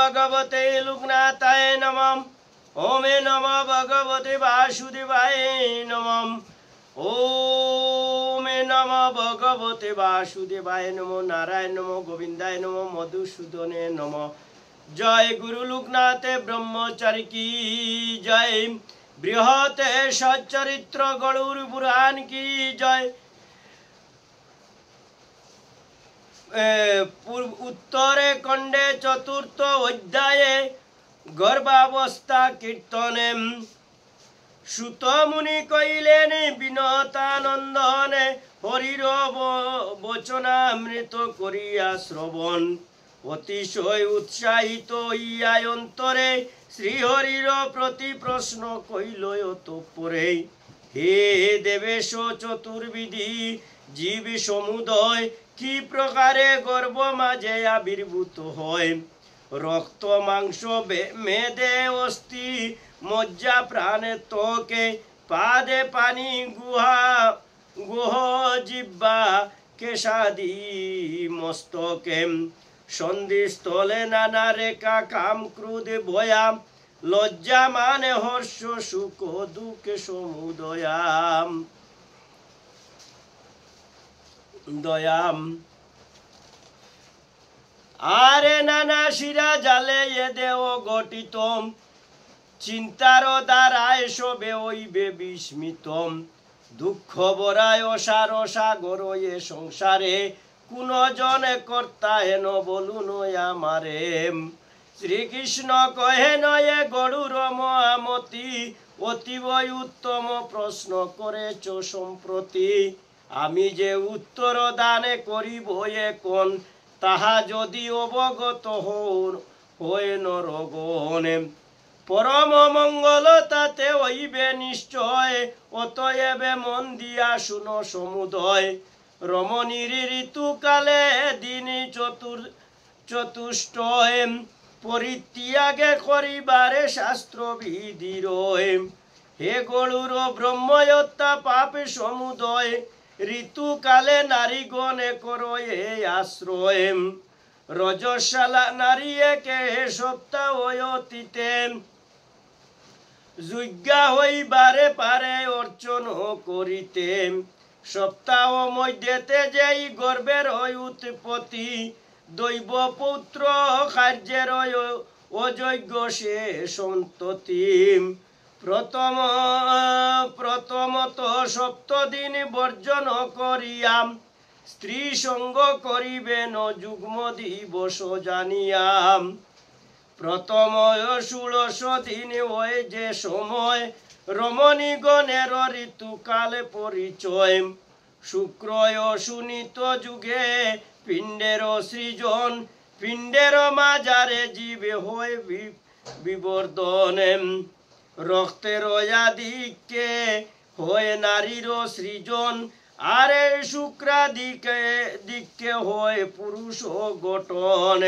भगवते लुग्नाथाय नमः। ओम नमः भगवते वासुदेवाय नमः। ओम नमः भगवते वासुदेवाय नमो। नारायण नमो, गोविंदाय नमो, मधुसूदने नमः। जय गुरु लोकनाथ ब्रह्मचारी की जय। बृहत सच्चरित्र गरुड़ पुराण की जय। उत्तरे खंडे चतुर्थ अध्याय गर्भावस्था कीर्तने। सुत मुनि कहिलेन विनतानंदने हरिर वचनामृत करिया श्रवण। अतिशय उत्साहित हইয়া অন্তরে শ্রীহরির প্রতি প্রশ্ন কইল অতঃপরে। হে দেবেশ চতুর্বিধি জীব সমুদয় কি প্রকারে গর্ভ মাঝে আবির্ভূত হয়। রক্ত মাংস মেদে অস্থি মজ্জা প্রাণে ত্বকে পাদে পানি গুহ জিহ্বা কেশাদি মস্তকে। সন্ধিস্থলে নানা রেখা কাম ক্রোধ ভয়া লজ্জা মানে হর্ষ সুখ দুঃখ সমুদয়াম দয়াম। আরে নানা শিরা জালে এ দেহ গঠিত চিন্তার দ্বারায় সবে হইবে বিস্মিতম। দুঃখ বরায় অসার সাগর এ সংসারে কোন জনে কর্তা হেন বলুন আমারে। শ্রীকৃষ্ণ কহে নয়ে গরুর মহামতি অতীব উত্তম প্রশ্ন করেছ সম্প্রতি। আমি যে উত্তর দানে করিব এখন তাহা যদি অবগত হয় নরগণে। পরম মঙ্গল তাতে হইবে নিশ্চয় অতএব মন দিয়া শুন সমুদয়। রমণীর ঋতুকালে দিন চতুষ্টয় পরিত্যাগে করিবারে শাস্ত্র বিধি রয়। হে গরুর ব্রহ্মহত্যা পাপ সমুদয় ঋতুকালে নারীগণে করো এ আশ্রয়। রজস্বালা নারী একে সপ্তাহ অতীতে যজ্ঞা হইবারে পারে অর্চন করিতে। সপ্তাহ মধ্যেতে যেই গর্ভের উৎপত্তি দৈব পুত্র কার্যের অযোগ্য সে সন্ততি। প্রথমত সপ্তদিন বর্জন করিয়াম স্ত্রী সঙ্গ করিবেন যুগ্ম দিবস জানিয়াম। প্রথম 16 দিন হয় যে সময় রমণীগণের ঋতুকাল পরিচয়। শুক্র সুনীত যুগে পিণ্ডের সৃজন পিণ্ডের মাঝারে জীবে হয় বিবর্ধন। রক্তের আদিকে হয় নারীর সৃজন আরে শুক্রাদিকে হয় পুরুষ গঠন।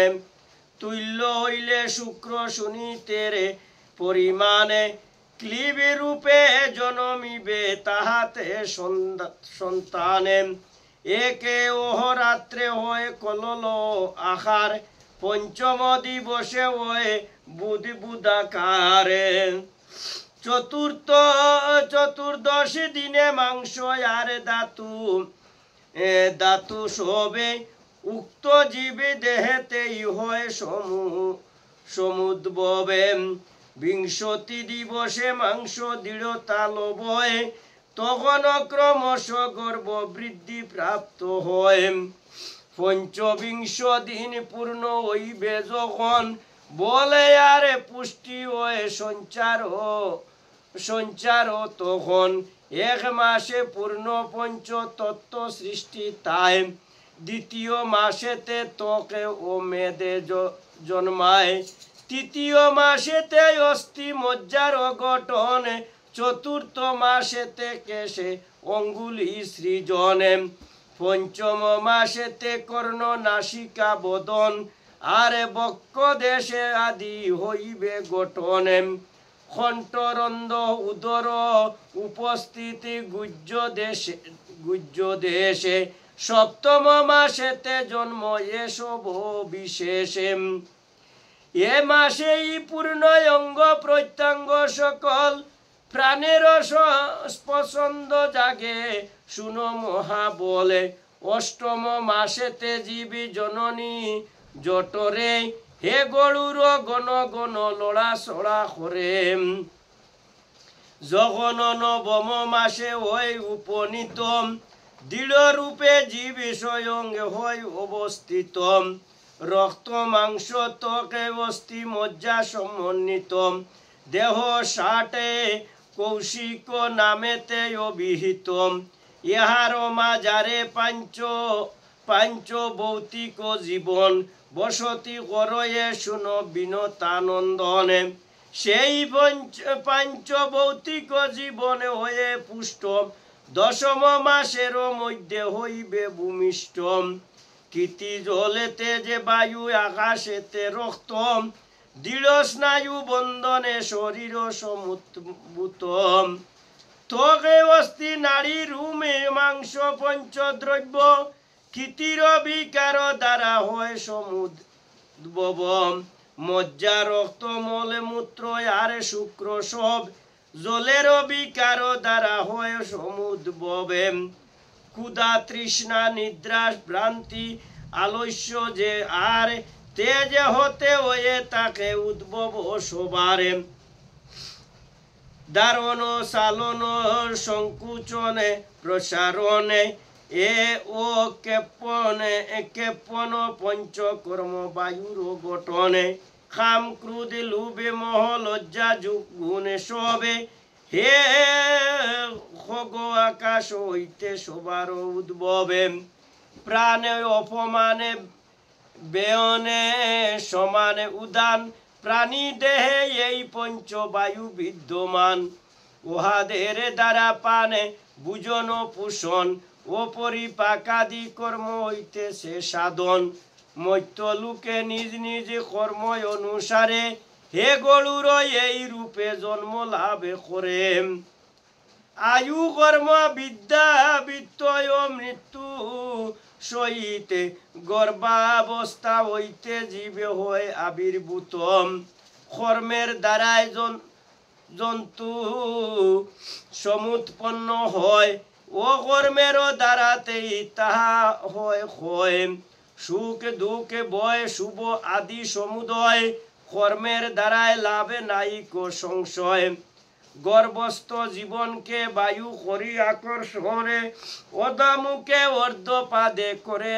তুল্য হইলে শুক্র সুনীতের পরিমাণে ক্লীব রূপে জন্মিবে তাহাতে সন্তানে। একে অহরাত্রে হয় কলল আহার পঞ্চম দিবসে হয় বুধাকারে। চতুর্দশ দিনে মাংস আর ধাতু সবে উক্ত জীবে দেহেতেই হয় সমুদ্ভবে। 20 দিবসে মাংস দৃঢ়তা লবয় তখন ক্রমশ গর্ভ বৃদ্ধি প্রাপ্ত হয়। 25 দিন পূর্ণ হইবে যখন বলে আরে পুষ্টি হয় সঞ্চার তখন। 1 মাসে পূর্ণ পঞ্চতত্ত্ব সৃষ্টি তাই। দ্বিতীয় মাসেতে ত্বকে ও মেদে জন্মায়। তৃতীয় মাসেতে অস্থি মজ্জার গঠন। চতুর্থ মাসেতে কেশে অঙ্গুলি সৃজন। পঞ্চম মাসেতে কর্ণ নাসিকা বদন আর বক্ষ দেশে আদি হইবে গঠন। কণ্ঠরন্ধ্র উদর উপস্থিতি গুহ্য দেশে। সপ্তম মাসেতে জন্ম এসব বিশেষে। এ মাসেই পূর্ণ অঙ্গ প্রত্যঙ্গ সকল প্রাণের পছন্দ জাগে শুনো মহা বলে অষ্টম মাসেতে জীবী জননী জটরে হে গরুর গণ গণ লড়া সড়া করে যখন নবম মাসে হয় উপনীত দৃঢ় রূপে জীব স্বয়ং হয় অবস্থিত রক্ত মাংস ত্বকে অস্থি মজ্জা সমন্বিত দেহ ষাটে কৌশিক নামেতে অভিহিত ইহার মাজারে পাঞ্চ ভৌতিক জীবন বসতি করয়ে শুনো বিনতানন্দনে সেই পাঞ্চ ভৌতিক জীবনে হয়ে পুষ্ট দশম মাসের মধ্যে হইবে ভূমিষ্ঠ কীর্তি জলেতে যে বায়ু আকাশেতে রক্ত দৃঢ় স্নায়ু বন্ধনে শরীর সমুদ্ভূত ত্বকে অস্থি নারী রুমে মাংস পঞ্চদ্রব্য কীর্তির বিকার দ্বারা হয় সমুদ্ভব মজ্জা রক্ত মলে মূত্র আর শুক্র সব জলের বিকার দ্বারা হয় সমুদ্ভবে ক্ষুধা তৃষ্ণা নিদ্রা ভ্রান্তি আলস্য যে আর তেজ হতে হয়ে তাকে উদ্ভব সবারে ধারণ সালন সংকুচনে প্রসারণে এ ও কেপন পঞ্চকর্ম বায়ুর গঠনে কাম ক্রোধ লোভে মোহ লজ্জা গুণে সবে হে খগ আকাশ হইতে সবার উদ্ভবে প্রাণে অপমানে বেয়নে সমানে উদান প্রাণী দেহে এই পঞ্চবায়ু বিদ্যমান উহাদের দ্বারা পানে বুজন পোষণ ও পরিপাকাদি কর্ম হইতেছে সাধন মৈত্য লোকে নিজ নিজ কর্ম অনুসারে হে গরুর এই রূপে জন্ম লাভ করে আয়ু কর্ম বিদ্যা বিত্তয় মৃত্যু সহিতে গর্ভাবস্থা হইতে জীবে হয় আবির্ভূত কর্মের দ্বারায় জন্তু সমুৎপন্ন হয় ও কর্মের দ্বারাতেই তাহা হয় সুখ দুঃখ ভয় শুভ আদি সমুদয় কর্মের দ্বারায় লাভে নাইক সংশয় গর্ভস্থ জীবনকে বায়ু করি আকর্ষণে অধমুখে অর্ধপাদে করে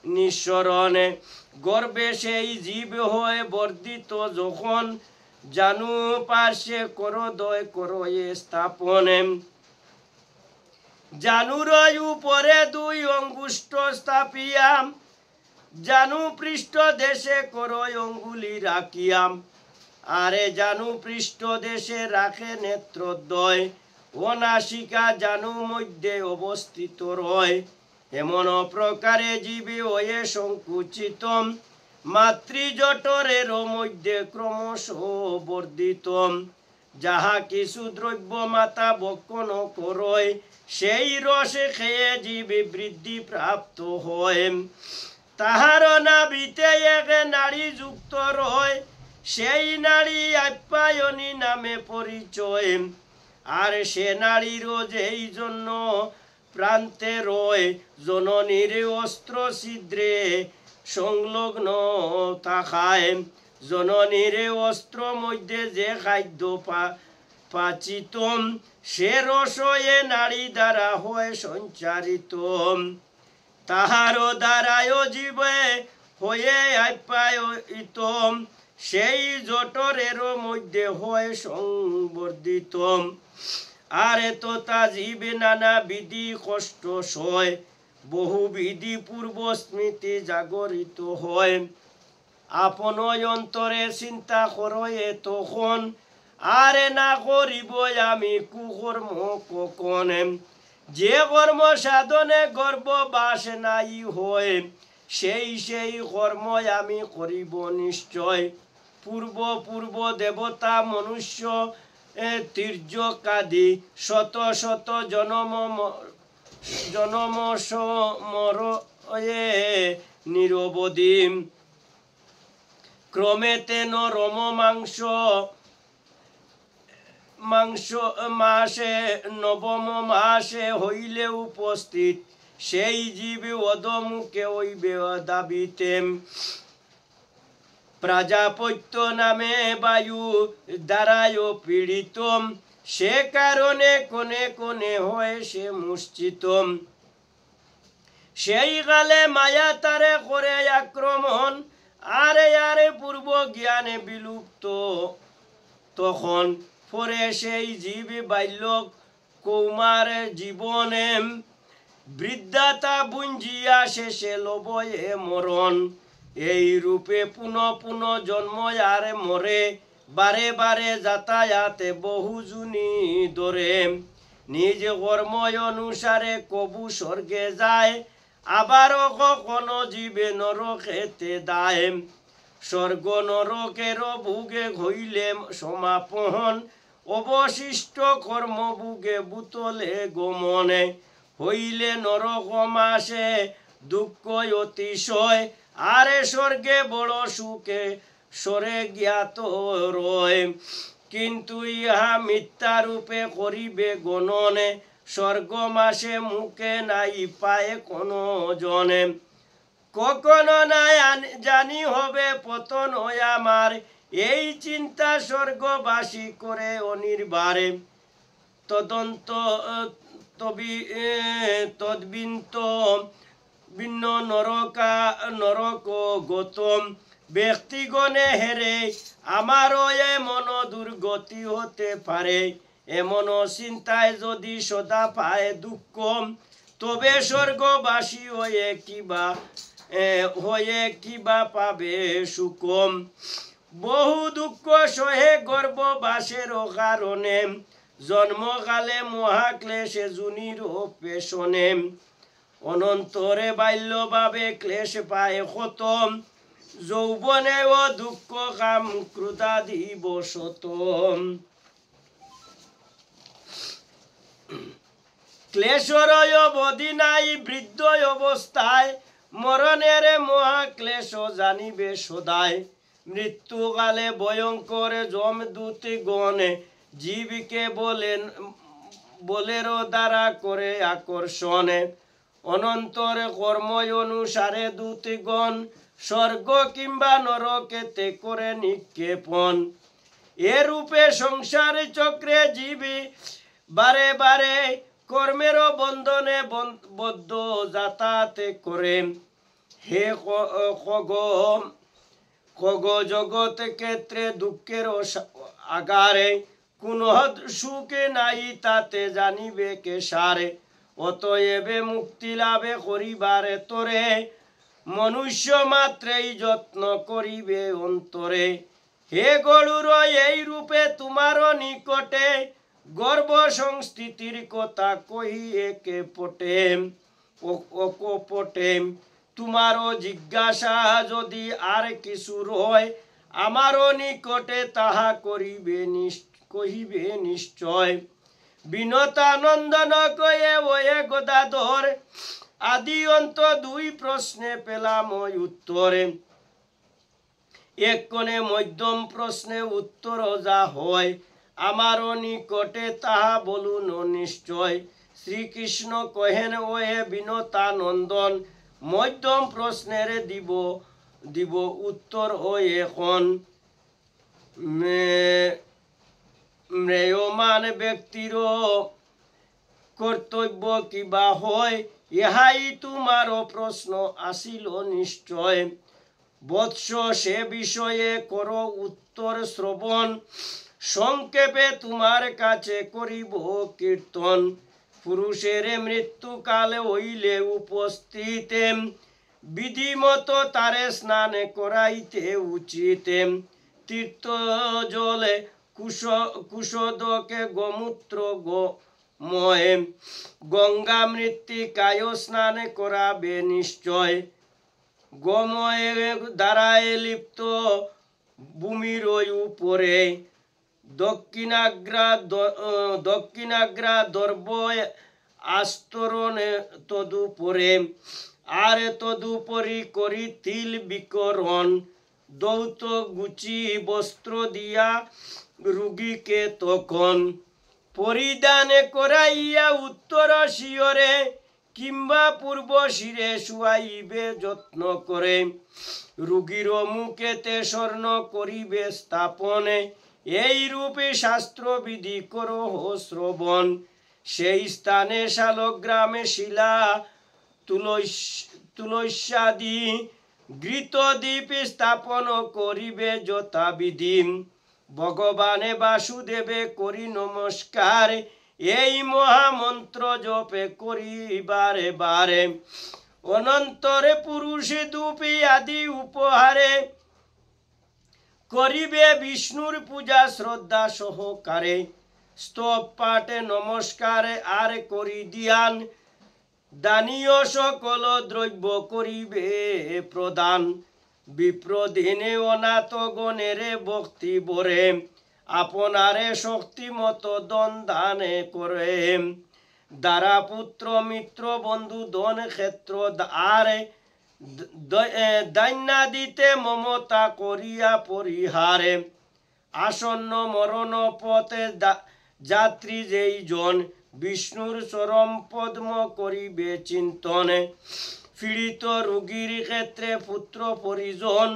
নিঃসরণে গর্ভে সেই জীব হয়ে বর্ধিত যখন জানু পার্শ্বে করদয় করয়ে স্থাপনে জানুর উপরে দুই অঙ্গুষ্ঠ স্থাপিয়াম জানু পৃষ্ঠ দেশে করয় অঙ্গুলি রাখিয়াম আরে জানু পৃষ্ঠ দেশে রাখে নেত্রদ্বয় ও নাসিকা জানু মধ্যে অবস্থিত রয় এমন প্রকারে জীবে হয়ে সংকুচিত মাতৃজঠরের মধ্যে ক্রমশ বর্ধিত যাহা কিছু দ্রব্য মাতা বক্ষণ করয় সেই রসে খেয়ে জীবে বৃদ্ধি প্রাপ্ত হয় তাহার নাভিতে এক নারী যুক্ত রয় সেই নারী আপ্যায়নী নামে পরিচয় আর সে নারীর যেই জন্য প্রান্তে রয় জননীর অস্ত্র ছিদ্রে সংলগ্ন থাকায় জননীর অস্ত্র মধ্যে যে খাদ্য পাচিত সে রস এ নারী দ্বারা হয় সঞ্চারিত তাহার দ্বারায় জীবে হয়ে আপ্যায়িত সেই জঠরের মধ্যে হয় সংবর্ধিত আরে তো তা জীবে নানা বিধি কষ্ট সয় বহুবিধি পূর্ব স্মৃতি জাগরিত হয় আপন অন্তরে চিন্তা করয়ে তখন আরে না করিব আমি কুকর্ম কখন যে কর্ম সাধনে গর্ভবাস নাই হয় সেই কর্ম আমি করিব নিশ্চয় পূর্ব পূর্ব দেবতা মনুষ্য তীর্যকাদি শত শত জনম সমরয়ে নিরবধি ক্রমে তেন রম মাংস মাসে নবম মাসে হইলে উপস্থিত সেই জীব অধমুখে হইবে দাবিতেম প্রজাপত্য নামে বায়ু দ্বারায় পীড়িত সে কারণে কোনে কোনে হয় সে মূর্ছিত সেই কালে মায়া তারে করে আক্রমণ আরে আরে পূর্ব জ্ঞানে বিলুপ্ত তখন পরে সেই জীব বাল্যক কৌমার জীবনে বৃদ্ধাতা বুঞ্জিয়া শেষে লবয়ে মরণ এই রূপে পুনঃ পুনঃ জন্ম আর মরে বারে বারে যাতায়াতে বহু জুনি ধরে নিজ কর্ম অনুসারে কবু স্বর্গে যায় আবারও কখনো জীবে নরকেতে দায় স্বর্গ নরকের ভুগে হইলে সমাপন অবশিষ্ট কর্ম ভুগে বুতলে গমনে হইলে নরক মাসে দুঃখ অতিশয় আরে স্বর্গে বড় সুখে সরে জ্ঞাত রয় কিন্তু ইহা মিথ্যা রূপে করিবে গণনে স্বর্গ মাসে মুখে নাই পায়ে কোন জনে কখনো নাই জানি হবে পতন হয় আমার এই চিন্তা স্বর্গবাসী করে অনির্বারে তদন্ত তদ্বিন্ত ভিন্ন নরক গৌতম ব্যক্তিগণে হেরে আমারও এমন দুর্গতি হতে পারে এমন চিন্তায় যদি সদা পায় দুঃখ তবে স্বর্গবাসী হয়ে কিবা পাবে সুকম বহু দুঃখ সহে গর্ভবাসের কারণে জন্মকালে মহাক্লেশে জুনির পেশনে অনন্তরে বাল্যভাবে ক্লেশ পায় খতম যৌবনে ও দুঃখ কাম ক্রোধাদি বশত ক্লেশরয় অবধি নাই বৃদ্ধ অবস্থায় মরণের মহাক্লেশ জানিবে সদায় মৃত্যুকালে ভয়ঙ্কর যমদূতি গণে জীবকে বলের দ্বারা করে আকর্ষণে অনন্তর কর্ম অনুসারে দূতিগণ স্বর্গ কিংবা নরকেতে করে নিক্ষেপণ এরূপে সংসার চক্রে জীবী বারে বারে কর্মের বন্ধনে বদ্ধ যাতায়াত করে হে খগ জগৎ ক্ষেত্রে দুঃখের আগারে কোন সুখে নাই তাতে জানিবে কে সারে অতএবে মুক্তি লাভে করিবারে তোরে মনুষ্য মাত্রেই যত্ন করিবে অন্তরে হে গরুর এই রূপে তোমার নিকটে গর্ব সংস্থিতির কথা কহিয়ে কে পটে অকপটে তোমারও জিজ্ঞাসা যদি আর কিছু রয় আমারও নিকটে তাহা কহিবে নিশ্চয় বিনতানন্দন কয়ে ওয়ে গদাধর আদি অন্ত দুই প্রশ্নে পেলাম উত্তরে এক কোণে মধ্যম প্রশ্নে উত্তর যা হয় আমারও নিকটে তাহা বলুন নিশ্চয় শ্রীকৃষ্ণ কহেন ওহে বিনতানন্দন মধ্যম প্রশ্নের দিব উত্তর ও এখন ম্রেয়মান ব্যক্তির কর্তব্য কিবা হয় ইহাই তোমার প্রশ্ন আসিল নিশ্চয় বৎস সে বিষয়ে করো উত্তর শ্রবণ সংক্ষেপে তোমার কাছে করিব কীর্তন পুরুষের মৃত্যুকালে হইলে উপস্থিত বিধিমত তারে স্নান করাইতে উচিত তীর্থ জলে কুশদকে গোমূত্র ময়ে গঙ্গা মৃত্তিকায় স্নান করাবে নিশ্চয় গোময়ে দ্বারায় লিপ্ত ভূমির উপরে দক্ষিণাগ্রা দর্ব আস্তরণে তদুপরে আর তদুপরি করি তিল বিকরণ দৌত গুচি বস্ত্র দিয়া রুগীকে তখন পরিধানে করাইয়া উত্তর শিয়রে কিংবা পূর্ব শিরে শুয়াইবে যত্ন করে রুগীর মুখেতে স্বর্ণ করিবে স্থাপনে এই রূপে শাস্ত্রবিধি করো শ্রবণ সেই স্থানে শালগ্রামে শিলা তুলস্যাদি ঘৃতদ্বীপ স্থাপন করিবে যথাবিধি ভগবানে বাসুদেবে করি নমস্কার এই মহামন্ত্র জপে করি বারে বারে অনন্তরে পুরুষে দুপি আদি উপহারে করিবে বিষ্ণুর পূজা শ্রদ্ধা সহকারে স্তব পাঠে নমস্কারে আর করি দিয়ান দানীয় সকল দ্রব্য করিবে প্রদান বিপ্রদিনে অনাথ গণেরে ভক্তি বরে আপনারে শক্তি মতো দন দানে করে দ্বারা পুত্র মিত্র বন্ধু দন ক্ষেত্র আরে দান্যা দিতে মমতা করিয়া পরিহারে আসন্ন মরণ পথে যাত্রী যেই জন বিষ্ণুর চরম পদ্ম করিবে চিন্তনে পীড়িত রোগীর ক্ষেত্রে পুত্র পরিজন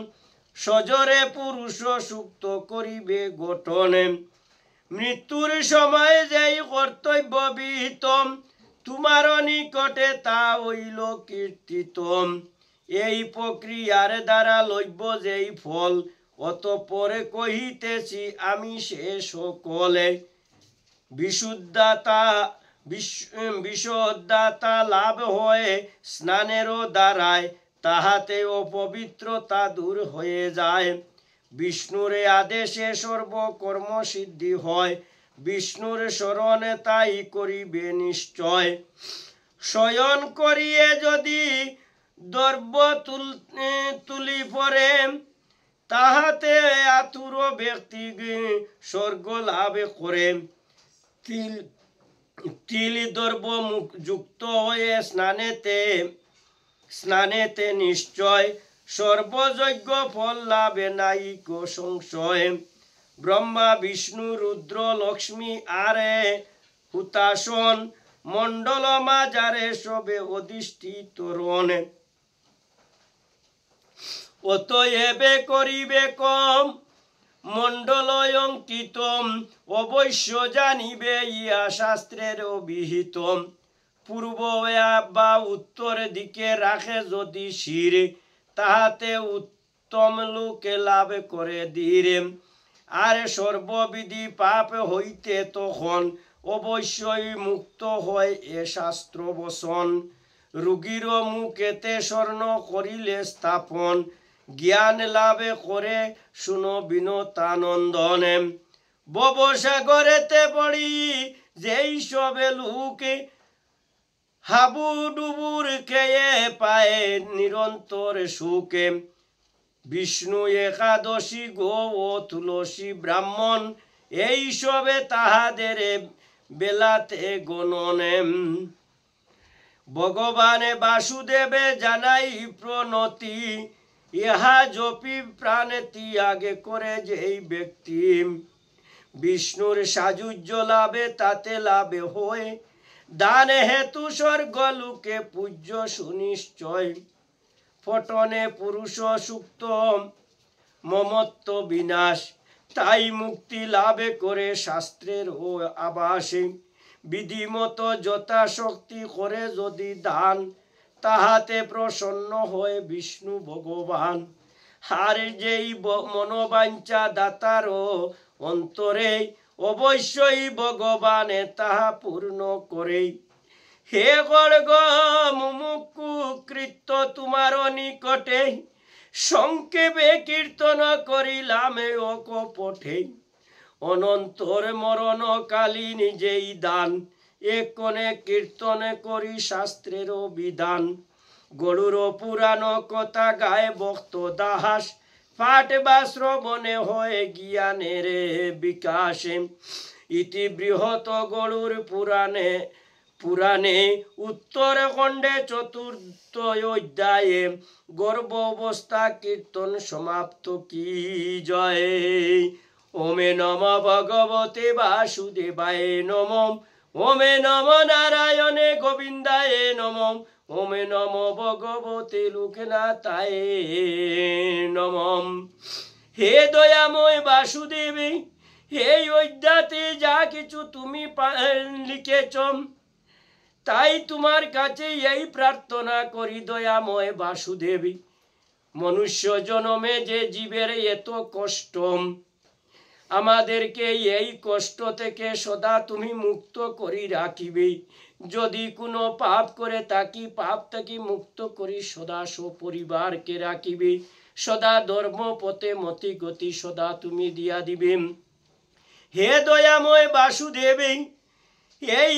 সজরে পুরুষ সুক্ত করিবে গঠনে মৃত্যুর সময় যেই কর্তব্য বিহিত তোমার নিকটে তা হইল কীর্তিত এই প্রক্রিয়ার দ্বারা লইব যেই ফল অতঃপরে কহিতেছি আমি সে সকলে বিশুদ্ধতা লাভ হয়ে স্নানেরও দ্বারায় তাহাতে অপবিত্রতা দূর হয়ে যায় বিষ্ণুরে আদেশে সর্বকর্ম সিদ্ধি হয় বিষ্ণুর স্মরণে তাই করিবে নিশ্চয় শয়ন করিয়ে যদি দর্ব তুলি পরে তাহাতে আতুর ব্যক্তি স্বর্গ লাভ করে তিল দর্ব যুক্ত হয়ে স্নানেতে নিশ্চয় সর্বযজ্ঞ ফল লাভে নাইক সংশয় ব্রহ্মা বিষ্ণু রুদ্র লক্ষ্মী আরে হুতাসন মণ্ডল মাজারে সবে অধিষ্ঠিত রণ অতএবে করিবে কম মণ্ডল অঙ্কিত অবশ্য জানিবে ইয়া শাস্ত্রের অভিহিত পূর্ব বা উত্তর দিকে রাখে যদি শির তাহাতে উত্তম লোকে লাভ করে ধীরে আর সর্ববিধি পাপ হইতে তখন অবশ্যই মুক্ত হয় এ শাস্ত্র বসন রোগীর মুখেতে স্বর্ণ করিলে স্থাপন জ্ঞান লাভে করে শুনো বিনোতানন্দনে ভবসাগরেতে পড়ি যেই সবে লোকে হাবু ডুবুর খেয়ে পায় নিরন্তর সুখে বিষ্ণু একাদশী গো ও তুলসী ব্রাহ্মণ এই সবে তাহাদের বেলাতে গণনে ভগবানে বাসুদেবে জানাই প্রণতি ইহা জপি প্রাণে ত্যাগে করে যেই ব্যক্তি বিষ্ণুর সাযুজ্য লাভে তাতে লাভে হয় দান হেতু স্বর্গ লোকে পূজ্য সুনিশ্চয় ফটনে পুরুষ সুক্ত মমত্ব বিনাশ তাই মুক্তি লাভে করে শাস্ত্রের ও আবাসে বিধিমত যথাশক্তি করে যদি দান তাহাতে প্রসন্ন হয় বিষ্ণু ভগবান আর যেই মনোবাঞ্ছা দাতার অন্তরে অবশ্যই ভগবানে তাহা পূর্ণ করে হে গর্গ মুমুক্ষু কৃত্য তোমার নিকটে সংক্ষেপে কীর্তন করিলামে অকপটে অনন্তর মরণকালী নিজেই দান একনে কীর্তনে করি শাস্ত্রের বিধান গরুর পুরাণ কথা গায়ে ভক্ত দাস পাঠ বা শ্রবণে হয় জ্ঞানের বিকাশে ইতি বৃহৎ গরুর পুরাণে পুরাণে উত্তরখণ্ডে চতুর্থ অধ্যায়ে গর্ভ অবস্থা কীর্তন সমাপ্ত। কি জয়। ওমে নম ভগবতে বাসুদেবায় নম। ওমে নম নারায়ণে গোবিন্দায় নম। ওমে নম ভগবতে লোকনাথায় নম। হে দয়াময় বাসুদেবী, এই অধ্যাতে যা কিছু তুমি লিখেছ তাই তোমার কাছে এই প্রার্থনা করি দয়াময় বাসুদেবী। মনুষ্য জন্মে যে জীবের এত কষ্ট, আমাদেরকে এই কষ্ট থেকে সদা তুমি মুক্ত করি রাখিবে। যদি কোনো পাপ করে থাকি, পাপ থেকে মুক্ত করি সদা সপরিবারকে রাখিবে। সদা ধর্ম পথে মতি গতি সদা তুমি দিয়া দিবে। হে দয়াময় বাসুদেবী, এই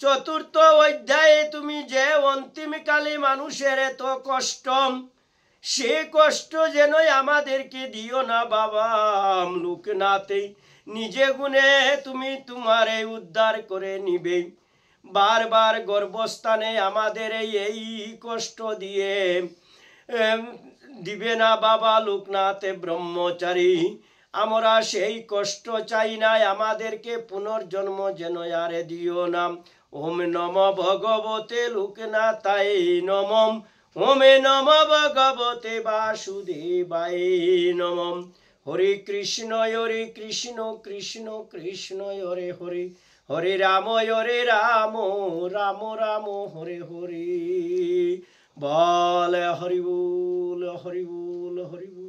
চতুর্থ অধ্যায়ে তুমি যে অন্তিমকালে মানুষের এত কষ্ট, সে কষ্ট যেন আমাদেরকে দিও না বাবা লোকনাথে। নিজে গুণে তুমি তোমারে উদ্ধার করে নিবে। বারবার গর্ভস্থানে আমাদের এই কষ্ট দিয়ে দিবে না বাবা লোকনাথে ব্রহ্মচারী। আমরা সেই কষ্ট চাই না, আমাদেরকে পুনর্জন্ম যেন আরে দিও না। ওম নম ভগবতে লোকনাথায় নমঃ। ওমে নম ভগবতে বাসুদেবায় নমঃ। হরে কৃষ্ণ কৃষ্ণ কৃষ্ণ হরে হরে, হরে রাম রাম রাম হরে হরে। বল হরি বল হরি বল হরি বল।